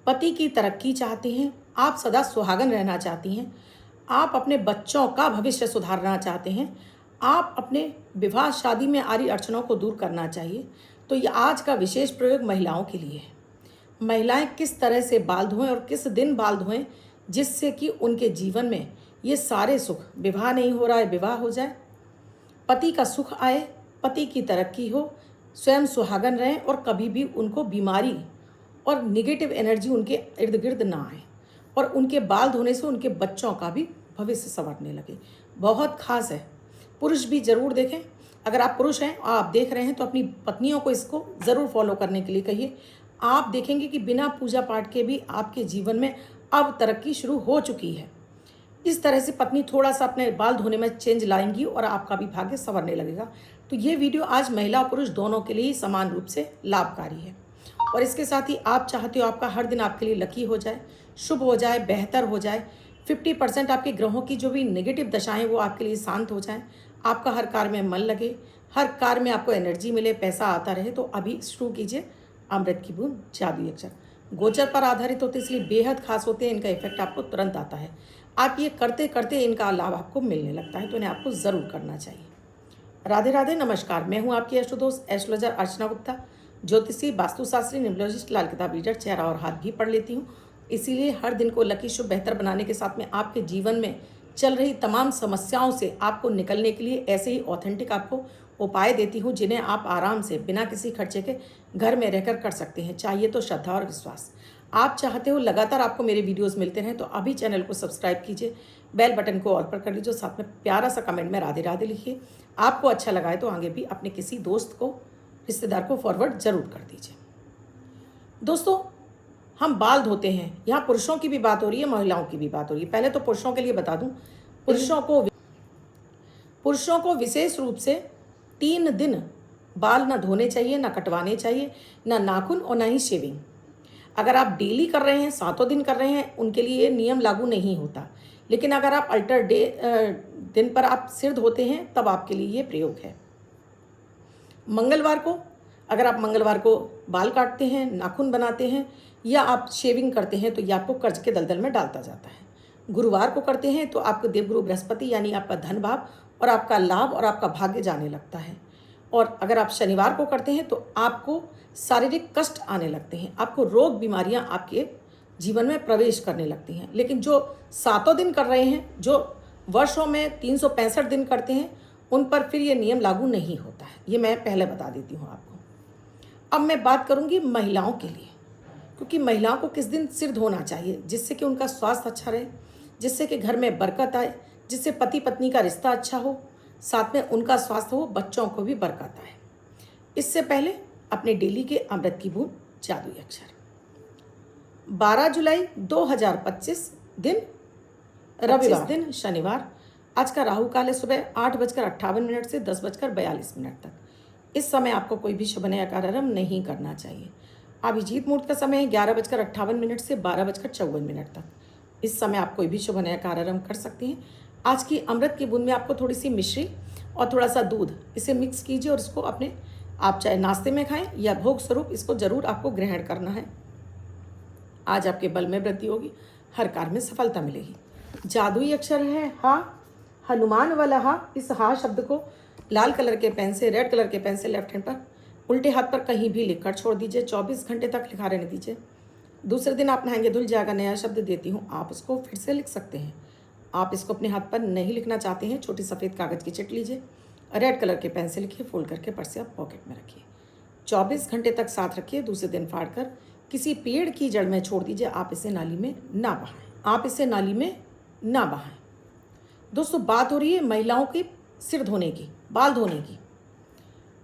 पति की तरक्की चाहती हैं, आप सदा सुहागन रहना चाहती हैं, आप अपने बच्चों का भविष्य सुधारना चाहते हैं, आप अपने विवाह शादी में आ रही अड़चनों को दूर करना चाहिए, तो ये आज का विशेष प्रयोग महिलाओं के लिए है। महिलाएं किस तरह से बाल धोएं और किस दिन बाल धोएं जिससे कि उनके जीवन में ये सारे सुख, विवाह नहीं हो रहा है विवाह हो जाए, पति का सुख आए, पति की तरक्की हो, स्वयं सुहागन रहें और कभी भी उनको बीमारी और निगेटिव एनर्जी उनके इर्द गिर्द ना आए, और उनके बाल धोने से उनके बच्चों का भी भविष्य संवरने लगे। बहुत खास है, पुरुष भी ज़रूर देखें। अगर आप पुरुष हैं और आप देख रहे हैं तो अपनी पत्नियों को इसको ज़रूर फॉलो करने के लिए कहिए। आप देखेंगे कि बिना पूजा पाठ के भी आपके जीवन में अब तरक्की शुरू हो चुकी है। इस तरह से पत्नी थोड़ा सा अपने बाल धोने में चेंज लाएंगी और आपका भी भाग्य संवरने लगेगा। तो ये वीडियो आज महिला और पुरुष दोनों के लिए समान रूप से लाभकारी है। और इसके साथ ही आप चाहते हो आपका हर दिन आपके लिए लकी हो जाए, शुभ हो जाए, बेहतर हो जाए, 50% आपके ग्रहों की जो भी नेगेटिव दशाएं वो आपके लिए शांत हो जाएं, आपका हर कार्य में मन लगे, हर कार्य में आपको एनर्जी मिले, पैसा आता रहे, तो अभी शुरू कीजिए अमृत की बूंद जादुई अक्षर। गोचर पर आधारित होते इसलिए बेहद खास होते हैं, इनका इफेक्ट आपको तुरंत आता है। आप ये करते करते इनका लाभ आपको मिलने लगता है, तो इन्हें आपको ज़रूर करना चाहिए। राधे राधे, नमस्कार। मैं हूँ आपकी एस्ट्रोदोस्त एस्ट्रोलॉजर अर्चना गुप्ता, ज्योतिषी, वास्तुशास्त्री, न्यूमरोलॉजिस्ट, लाल किताब रीडर, चेहरा और हाथ भी पढ़ लेती हूँ। इसीलिए हर दिन को लकी, शुभ, बेहतर बनाने के साथ में आपके जीवन में चल रही तमाम समस्याओं से आपको निकलने के लिए ऐसे ही ऑथेंटिक आपको उपाय देती हूँ, जिन्हें आप आराम से बिना किसी खर्चे के घर में रहकर कर सकते हैं। चाहिए तो श्रद्धा और विश्वास। आप चाहते हो लगातार आपको मेरे वीडियोस मिलते रहें तो अभी चैनल को सब्सक्राइब कीजिए, बेल बटन को ऑल पर कर लीजिए, साथ में प्यारा सा कमेंट में राधे राधे लिखिए। आपको अच्छा लगा है तो आगे भी अपने किसी दोस्त को, रिश्तेदार को फॉरवर्ड जरूर कर दीजिए। दोस्तों, हम बाल धोते हैं, यहाँ पुरुषों की भी बात हो रही है, महिलाओं की भी बात हो रही है। पहले तो पुरुषों के लिए बता दूं, पुरुषों को विशेष रूप से 3 दिन बाल ना धोने चाहिए, ना कटवाने चाहिए, ना नाखून और ना ही शेविंग। अगर आप डेली कर रहे हैं, 7 दिन कर रहे हैं, उनके लिए ये नियम लागू नहीं होता। लेकिन अगर आप अल्टर दिन पर आप सिर धोते हैं तब आपके लिए ये प्रयोग है। मंगलवार को, अगर आप मंगलवार को बाल काटते हैं, नाखून बनाते हैं या आप शेविंग करते हैं तो ये आपको कर्ज के दलदल में डालता जाता है। गुरुवार को करते हैं तो आपको देवगुरु बृहस्पति यानी आपका धन भाव और आपका लाभ और आपका भाग्य जाने लगता है। और अगर आप शनिवार को करते हैं तो आपको शारीरिक कष्ट आने लगते हैं, आपको रोग बीमारियां आपके जीवन में प्रवेश करने लगती हैं। लेकिन जो 7 दिन कर रहे हैं, जो वर्षों में 365 दिन करते हैं, उन पर फिर ये नियम लागू नहीं होता है। ये मैं पहले बता देती हूँ आपको। अब मैं बात करूँगी महिलाओं के लिए, क्योंकि महिलाओं को किस दिन सिर धोना चाहिए जिससे कि उनका स्वास्थ्य अच्छा रहे, जिससे कि घर में बरकत आए, जिससे पति पत्नी का रिश्ता अच्छा हो, साथ में उनका स्वास्थ्य हो, बच्चों को भी बरकत आए। इससे पहले अपने डेली के अमृत की बूंद जादुई अक्षर। 12 जुलाई 2025 दिन रविवार, दिन शनिवार। आज का राहु काल है सुबह 8:58 से 10:42 तक। इस समय आपको कोई भी शुभ नया कार्यक्रम नहीं करना चाहिए। अभिजीत मुहूर्त का समय है 11:58 से 12:54 तक। इस समय आप कोई भी शुभ नया कार्यक्रम कर सकते हैं। आज की अमृत की बूंद में आपको थोड़ी सी मिश्री और थोड़ा सा दूध, इसे मिक्स कीजिए और इसको अपने, आप चाहे नाश्ते में खाएं या भोग स्वरूप इसको जरूर आपको ग्रहण करना है। आज आपके बल में वृद्धि होगी, हर कार्य में सफलता मिलेगी। जादुई अक्षर है हा, हनुमान वाला हा। इस हा शब्द को लाल कलर के पेन से, रेड कलर के पेन से लेफ्ट हैंड पर उल्टे हाथ पर कहीं भी लिखकर छोड़ दीजिए। 24 घंटे तक लिखा रहने दीजिए। दूसरे दिन आप नहाएंगे धुल जाएगा। नया शब्द देती हूँ, आप उसको फिर से लिख सकते हैं। आप इसको अपने हाथ पर नहीं लिखना चाहते हैं, छोटी सफ़ेद कागज़ की चिट लीजिए, रेड कलर के पेन से लिखिए, फोल्ड करके पर्स से आप पॉकेट में रखिए। 24 घंटे तक साथ रखिए। दूसरे दिन फाड़ कर किसी पेड़ की जड़ में छोड़ दीजिए। आप इसे नाली में ना बहाएं। दोस्तों, बात हो रही है महिलाओं की सिर धोने की, बाल धोने की।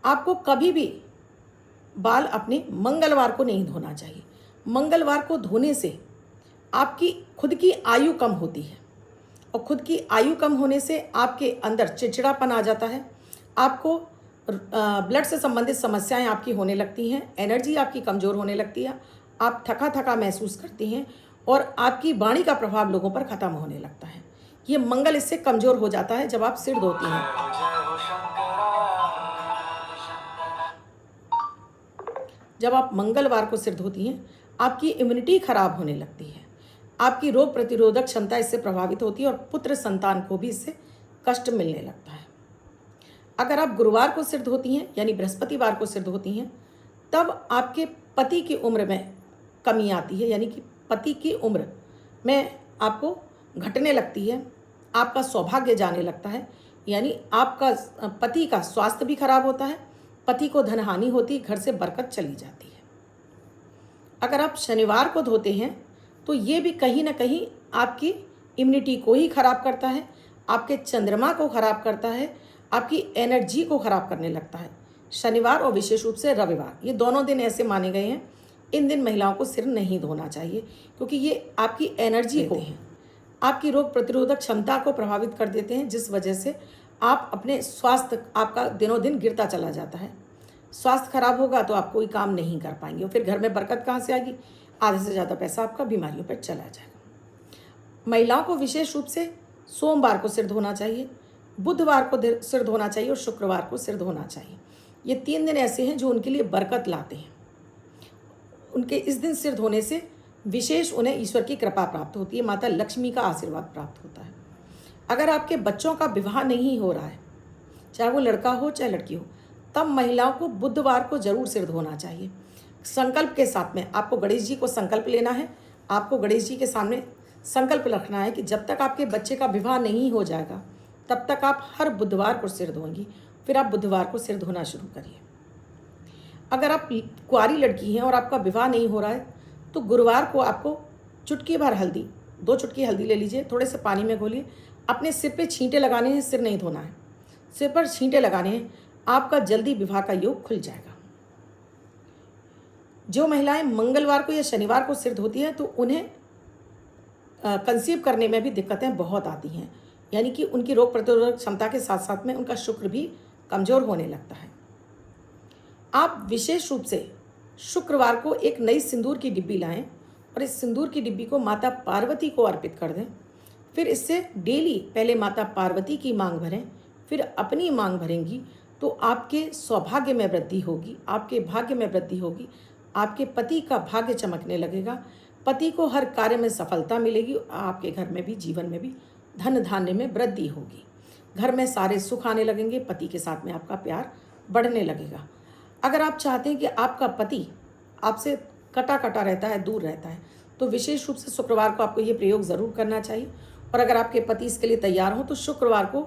आपको कभी भी बाल अपने मंगलवार को नहीं धोना चाहिए। मंगलवार को धोने से आपकी खुद की आयु कम होती है, और खुद की आयु कम होने से आपके अंदर चिड़चिड़ापन आ जाता है। आपको ब्लड से संबंधित समस्याएं आपकी होने लगती हैं, एनर्जी आपकी कमज़ोर होने लगती है, आप थका थका महसूस करती हैं और आपकी वाणी का प्रभाव लोगों पर ख़त्म होने लगता है। ये मंगल इससे कमज़ोर हो जाता है जब आप सिर धोती हैं। जब आप मंगलवार को सिर धोती हैं, आपकी इम्यूनिटी खराब होने लगती है, आपकी रोग प्रतिरोधक क्षमता इससे प्रभावित होती है और पुत्र संतान को भी इससे कष्ट मिलने लगता है। अगर आप गुरुवार को सिर धोती हैं यानी बृहस्पतिवार को सिर धोती हैं, तब आपके पति की उम्र में कमी आती है, यानी कि पति की उम्र में आपको घटने लगती है, आपका सौभाग्य जाने लगता है, यानी आपका पति का स्वास्थ्य भी खराब होता है, पति को धन हानि होती, घर से बरकत चली जाती है। अगर आप शनिवार को धोते हैं तो ये भी कहीं ना कहीं आपकी इम्यूनिटी को ही खराब करता है, आपके चंद्रमा को खराब करता है, आपकी एनर्जी को खराब करने लगता है। शनिवार और विशेष रूप से रविवार, ये दोनों दिन ऐसे माने गए हैं, इन दिन महिलाओं को सिर नहीं धोना चाहिए, क्योंकि ये आपकी एनर्जी को हैं, आपकी रोग प्रतिरोधक क्षमता को प्रभावित कर देते हैं, जिस वजह से आप अपने स्वास्थ्य, आपका दिनों दिन गिरता चला जाता है। स्वास्थ्य खराब होगा तो आप कोई काम नहीं कर पाएंगे और फिर घर में बरकत कहाँ से आएगी? आधे से ज़्यादा पैसा आपका बीमारियों पर चला जाएगा। महिलाओं को विशेष रूप से सोमवार को सिर धोना चाहिए, बुधवार को सिर धोना चाहिए और शुक्रवार को सिर धोना चाहिए। ये 3 दिन ऐसे हैं जो उनके लिए बरकत लाते हैं। उनके इस दिन सिर धोने से विशेष उन्हें ईश्वर की कृपा प्राप्त होती है, माता लक्ष्मी का आशीर्वाद प्राप्त होता है। अगर आपके बच्चों का विवाह नहीं हो रहा है, चाहे वो लड़का हो चाहे लड़की हो, तब महिलाओं को बुधवार को जरूर सिर धोना चाहिए। संकल्प के साथ में आपको गणेश जी को संकल्प लेना है, आपको गणेश जी के सामने संकल्प रखना है कि जब तक आपके बच्चे का विवाह नहीं हो जाएगा तब तक आप हर बुधवार को सिर धोएंगी। फिर आप बुधवार को सिर धोना शुरू करिए। अगर आप कुंवारी लड़की हैं और आपका विवाह नहीं हो रहा है तो गुरुवार को आपको चुटकी भर हल्दी, 2 चुटकी हल्दी ले लीजिए, थोड़े से पानी में घोलिए, अपने सिर पे छींटे लगाने हैं, सिर नहीं धोना है, सिर पर छींटे लगाने हैं, आपका जल्दी विवाह का योग खुल जाएगा। जो महिलाएं मंगलवार को या शनिवार को सिर धोती हैं तो उन्हें कंसीव करने में भी दिक्कतें बहुत आती हैं, यानी कि उनकी रोग प्रतिरोधक क्षमता के साथ साथ में उनका शुक्र भी कमज़ोर होने लगता है। आप विशेष रूप से शुक्रवार को एक नई सिंदूर की डिब्बी लाएं और इस सिंदूर की डिब्बी को माता पार्वती को अर्पित कर दें। फिर इससे डेली पहले माता पार्वती की मांग भरें, फिर अपनी मांग भरेंगी तो आपके सौभाग्य में वृद्धि होगी, आपके भाग्य में वृद्धि होगी, आपके पति का भाग्य चमकने लगेगा, पति को हर कार्य में सफलता मिलेगी, आपके घर में भी, जीवन में भी धन धान्य में वृद्धि होगी, घर में सारे सुख आने लगेंगे, पति के साथ में आपका प्यार बढ़ने लगेगा। अगर आप चाहते हैं कि आपका पति आपसे कटा कटा रहता है, दूर रहता है, तो विशेष रूप से शुक्रवार को आपको ये प्रयोग ज़रूर करना चाहिए। और अगर आपके पति इसके लिए तैयार हो तो शुक्रवार को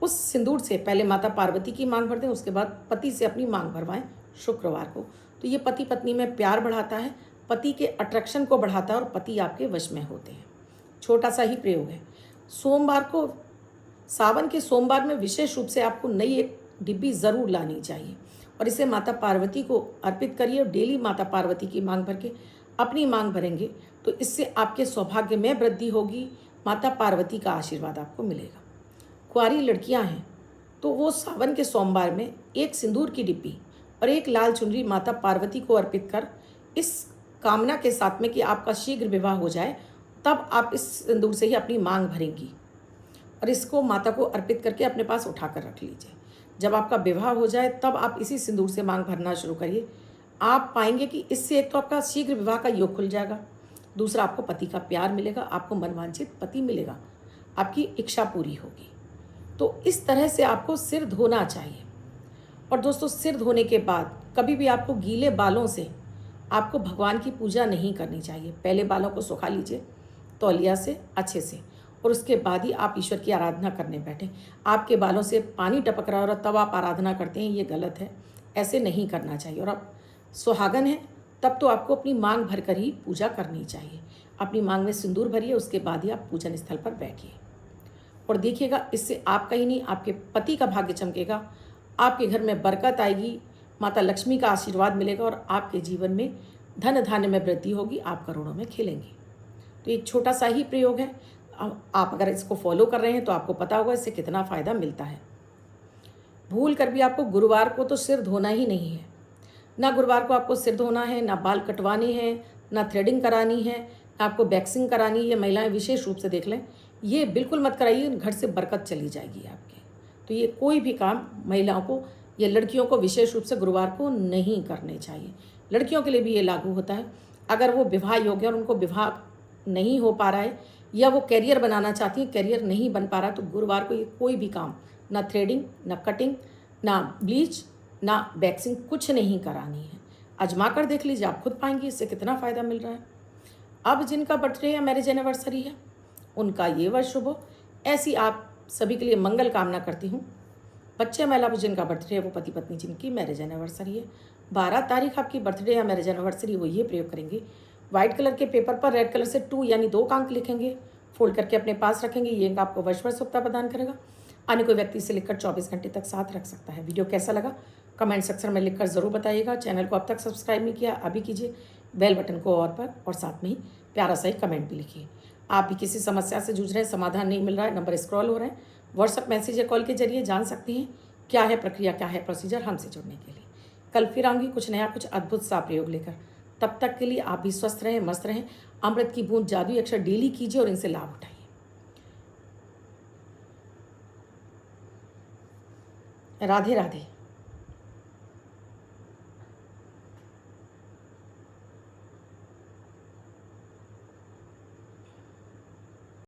उस सिंदूर से पहले माता पार्वती की मांग भर दें, उसके बाद पति से अपनी मांग भरवाएं शुक्रवार को। तो ये पति पत्नी में प्यार बढ़ाता है, पति के अट्रैक्शन को बढ़ाता है और पति आपके वश में होते हैं। छोटा सा ही प्रयोग है। सोमवार को, सावन के सोमवार में विशेष रूप से आपको नई एक डिब्बी ज़रूर लानी चाहिए और इसे माता पार्वती को अर्पित करिए और डेली माता पार्वती की मांग भर के अपनी मांग भरेंगे तो इससे आपके सौभाग्य में वृद्धि होगी, माता पार्वती का आशीर्वाद आपको मिलेगा। कुंवारी लड़कियां हैं तो वो सावन के सोमवार में एक सिंदूर की डिब्बी और एक लाल चुनरी माता पार्वती को अर्पित कर इस कामना के साथ में कि आपका शीघ्र विवाह हो जाए, तब आप इस सिंदूर से ही अपनी मांग भरेंगी और इसको माता को अर्पित करके अपने पास उठा कर रख लीजिए। जब आपका विवाह हो जाए तब आप इसी सिंदूर से मांग भरना शुरू करिए। आप पाएंगे कि इससे एक तो आपका शीघ्र विवाह का योग खुल जाएगा, दूसरा आपको पति का प्यार मिलेगा, आपको मनवांछित पति मिलेगा, आपकी इच्छा पूरी होगी। तो इस तरह से आपको सिर धोना चाहिए। और दोस्तों, सिर धोने के बाद कभी भी आपको गीले बालों से आपको भगवान की पूजा नहीं करनी चाहिए। पहले बालों को सुखा लीजिए तौलिया से अच्छे से और उसके बाद ही आप ईश्वर की आराधना करने बैठें। आपके बालों से पानी टपक रहा है और तब आप आराधना करते हैं, ये गलत है, ऐसे नहीं करना चाहिए। और आप सुहागन हैं तब तो आपको अपनी मांग भर कर ही पूजा करनी चाहिए। अपनी मांग में सिंदूर भरिए, उसके बाद ही आप पूजन स्थल पर बैठिए और देखिएगा इससे आपका ही नहीं आपके पति का भाग्य चमकेगा, आपके घर में बरकत आएगी, माता लक्ष्मी का आशीर्वाद मिलेगा और आपके जीवन में धन धान्य में वृद्धि होगी, आप करोड़ों में खिलेंगे। तो एक छोटा सा ही प्रयोग है, आप अगर इसको फॉलो कर रहे हैं तो आपको पता होगा इससे कितना फ़ायदा मिलता है। भूल कर भी आपको गुरुवार को तो सिर धोना ही नहीं है। ना गुरुवार को आपको सिर धोना है, ना बाल कटवाने हैं, ना थ्रेडिंग करानी है, ना आपको वैक्सिंग करानी है। महिलाएं विशेष रूप से देख लें, ये बिल्कुल मत कराइए, घर से बरकत चली जाएगी आपके। तो ये कोई भी काम महिलाओं को या लड़कियों को विशेष रूप से गुरुवार को नहीं करने चाहिए। लड़कियों के लिए भी ये लागू होता है। अगर वो विवाह योग्य और उनको विवाह नहीं हो पा रहा है या वो कैरियर बनाना चाहती है, कैरियर नहीं बन पा रहा, तो गुरुवार को ये कोई भी काम, ना थ्रेडिंग, ना कटिंग, ना ब्लीच, ना वैक्सिंग, कुछ नहीं करानी है। आजमा कर देख लीजिए, आप खुद पाएंगे इससे कितना फ़ायदा मिल रहा है। अब जिनका बर्थडे या मैरिज एनिवर्सरी है उनका ये वर्ष शुभ हो, ऐसी आप सभी के लिए मंगल कामना करती हूँ। बच्चे महिला जिनका बर्थडे है वो पति पत्नी जिनकी मैरिज एनिवर्सरी है, 12 तारीख आपकी बर्थडे या मैरिज एनिवर्सरी, वो ये प्रयोग करेंगे। व्हाइट कलर के पेपर पर रेड कलर से 2 यानी 2 का अंक लिखेंगे, फोल्ड करके अपने पास रखेंगे। ये अंक आपको वर्ष भर शुभता प्रदान करेगा। अन्य कोई व्यक्ति से लिखकर 24 घंटे तक साथ रख सकता है। वीडियो कैसा लगा कमेंट सेक्शन में लिखकर ज़रूर बताइएगा। चैनल को अब तक सब्सक्राइब नहीं किया अभी कीजिए, बेल बटन को और पर, और साथ में ही प्यारा सा ही कमेंट भी लिखिए। आप भी किसी समस्या से जूझ रहे हैं, समाधान नहीं मिल रहा है, नंबर स्क्रॉल हो रहे हैं, व्हाट्सअप मैसेज या कॉल के जरिए जान सकते हैं क्या है प्रक्रिया, क्या है प्रोसीजर हमसे जुड़ने के लिए। कल फिर आऊँगी कुछ नया, कुछ अद्भुत सा प्रयोग लेकर। तब तक के लिए आप भी स्वस्थ रहें, मस्त रहें। अमृत की बूंद जादुई अक्षर डेली कीजिए और इनसे लाभ उठाइए। राधे राधे।